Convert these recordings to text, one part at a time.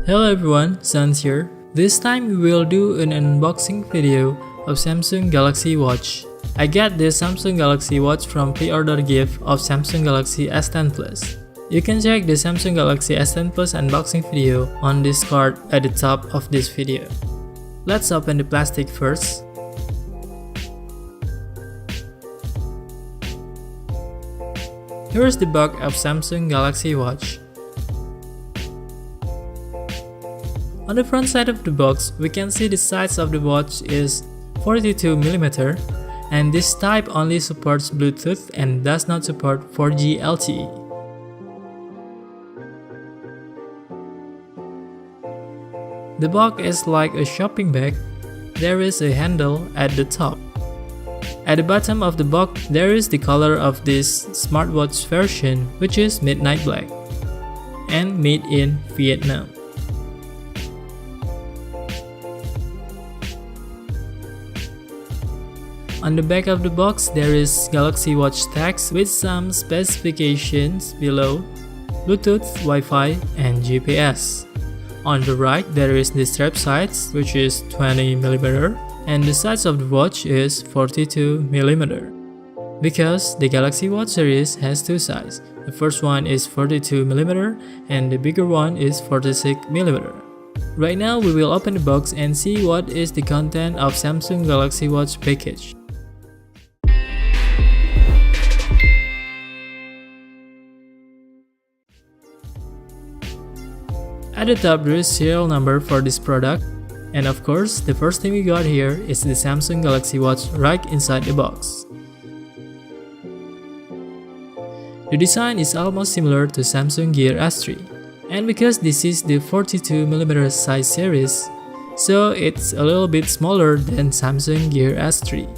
Hello everyone, Sans here. This time we will do an unboxing video of Samsung Galaxy Watch. I got this Samsung Galaxy Watch from pre-order gift of Samsung Galaxy S10 Plus. You can check the Samsung Galaxy S10 Plus unboxing video on this card at the top of this video. Let's open the plastic first. Here is the box of Samsung Galaxy Watch. On the front side of the box, we can see the size of the watch is 42mm, and this type only supports Bluetooth and does not support 4G LTE. The box is like a shopping bag. There is a handle at the top. At the bottom of the box, there is the color of this smartwatch version, which is midnight black and made in Vietnam. On the back of the box, there is Galaxy Watch text with some specifications below: Bluetooth, Wi-Fi, and GPS. On the right, there is the strap size, which is 20mm, and the size of the watch is 42mm. Because the Galaxy Watch series has two sizes. The first one is 42mm and the bigger one is 46mm. Right now, we will open the box and see what is the content of Samsung Galaxy Watch package. At the top, there is serial number for this product, and of course, the first thing we got here is the Samsung Galaxy Watch right inside the box. The design is almost similar to Samsung Gear S3, and because this is the 42mm size series, so it's a little bit smaller than Samsung Gear S3.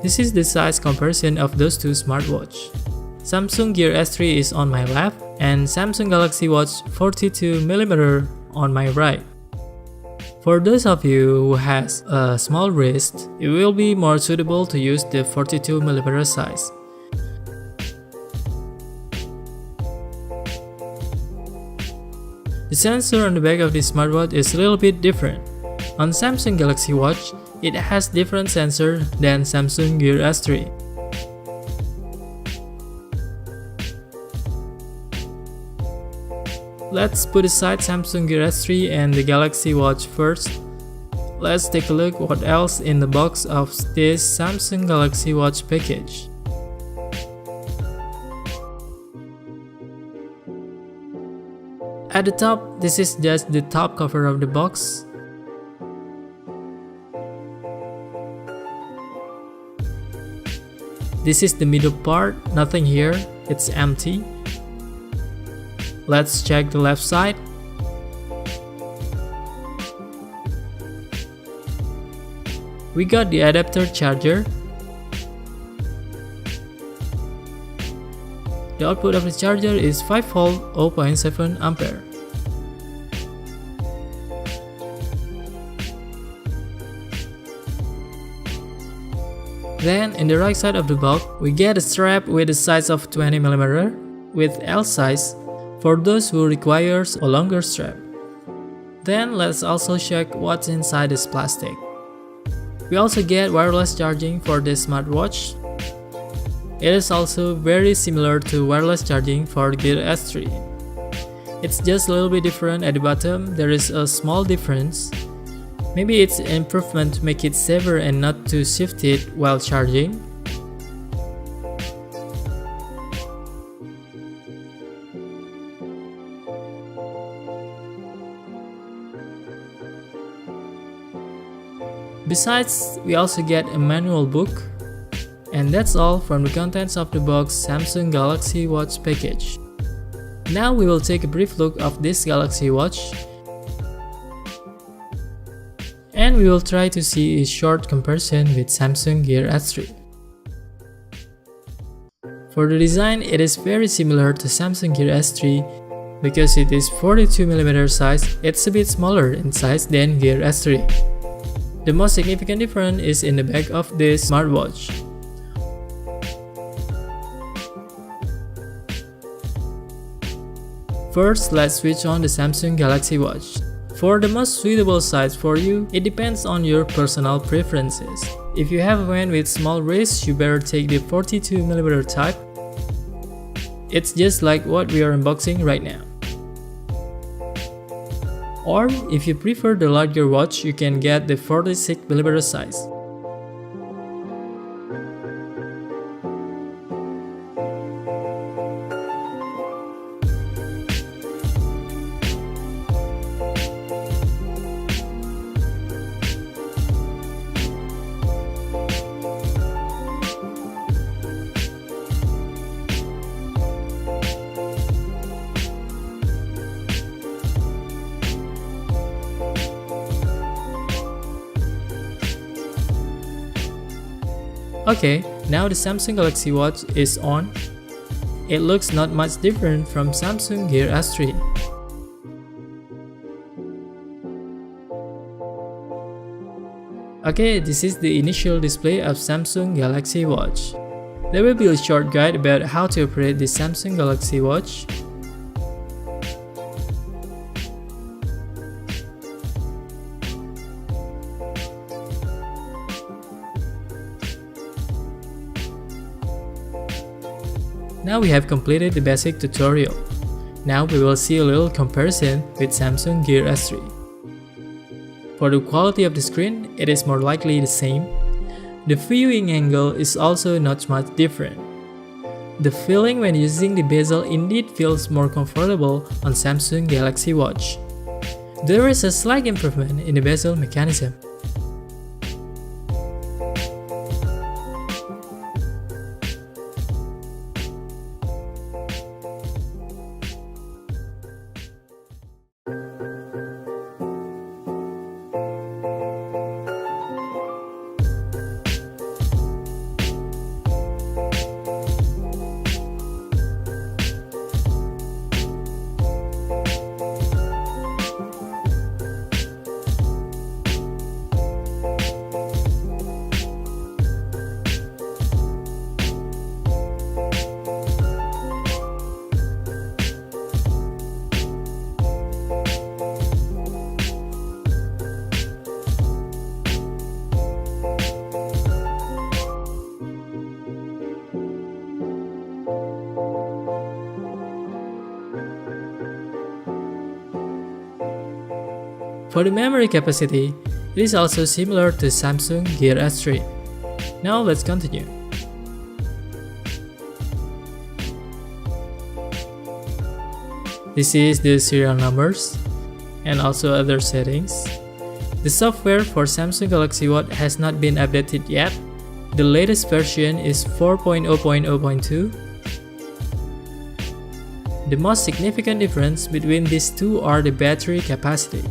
This is the size comparison of those two smartwatches. Samsung Gear S3 is on my left and Samsung Galaxy Watch 42mm on my right. For those of you who has a small wrist, it will be more suitable to use the 42mm size. The sensor on the back of this smartwatch is a little bit different. On Samsung Galaxy Watch, it has different sensor than Samsung Gear S3. Let's put aside Samsung Gear S3 and the Galaxy Watch first. Let's take a look what else in the box of this Samsung Galaxy Watch package. At the top, this is just the top cover of the box. This is the middle part, nothing here, it's empty. Let's check the left side. We got the adapter charger. The output of the charger is 5V 0.7 ampere. Then in the right side of the box, we get a strap with a size of 20mm with L size for those who requires a longer strap. Then let's also check what's inside this plastic. We also get wireless charging for this smartwatch. It is also very similar to wireless charging for Gear S3. It's just a little bit different at the bottom. There is a small difference. Maybe it's an improvement to make it safer and not to shift it while charging. Besides, we also get a manual book. And that's all from the contents of the box Samsung Galaxy Watch package. Now we will take a brief look of this Galaxy Watch. And we will try to see a short comparison with Samsung Gear S3. For the design, it is very similar to Samsung Gear S3. Because it is 42mm size, it's a bit smaller in size than Gear S3. The most significant difference is in the back of this smartwatch. First, let's switch on the Samsung Galaxy Watch. For the most suitable size for you, it depends on your personal preferences. If you have a man with small wrists, you better take the 42mm type. It's just like what we are unboxing right now. Or if you prefer the larger watch, you can get the 46mm size. Okay, now the Samsung Galaxy Watch is on. It looks not much different from Samsung Gear S3. Okay, this is the initial display of Samsung Galaxy Watch. There will be a short guide about how to operate the Samsung Galaxy Watch. Now we have completed the basic tutorial. Now we will see a little comparison with Samsung Gear S3. For the quality of the screen, it is more likely the same. The viewing angle is also not much different. The feeling when using the bezel indeed feels more comfortable on Samsung Galaxy Watch. There is a slight improvement in the bezel mechanism. For the memory capacity, it is also similar to Samsung Gear S3. Now let's continue. This is the serial numbers and also other settings. The software for Samsung Galaxy Watch has not been updated yet. The latest version is 4.0.0.2. The most significant difference between these two are the battery capacity.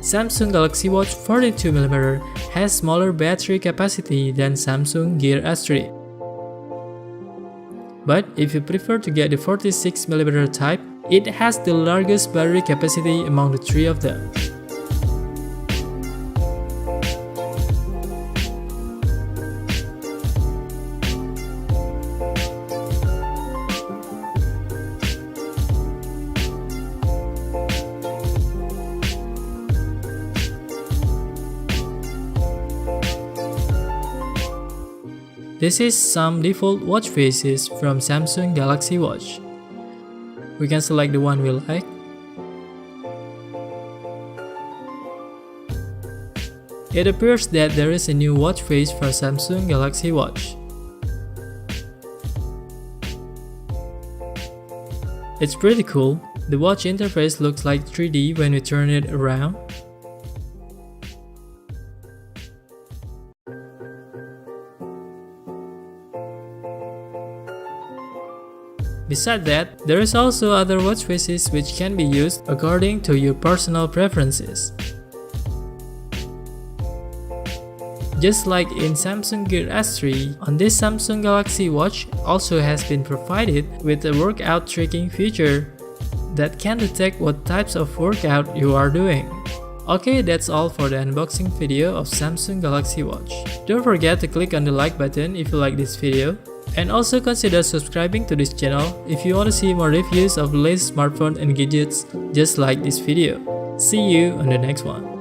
Samsung Galaxy Watch 42mm has smaller battery capacity than Samsung Gear S3. But if you prefer to get the 46mm type, it has the largest battery capacity among the three of them. This is some default watch faces from Samsung Galaxy Watch. We can select the one we like. It appears that there is a new watch face for Samsung Galaxy Watch. It's pretty cool. The watch interface looks like 3D when we turn it around. Besides that, there is also other watch faces which can be used according to your personal preferences. Just like in Samsung Gear S3, on this Samsung Galaxy Watch also has been provided with a workout tracking feature that can detect what types of workout you are doing. Okay, that's all for the unboxing video of Samsung Galaxy Watch. Don't forget to click on the like button if you like this video. And also consider subscribing to this channel if you want to see more reviews of latest smartphones and gadgets just like this video. See you on the next one.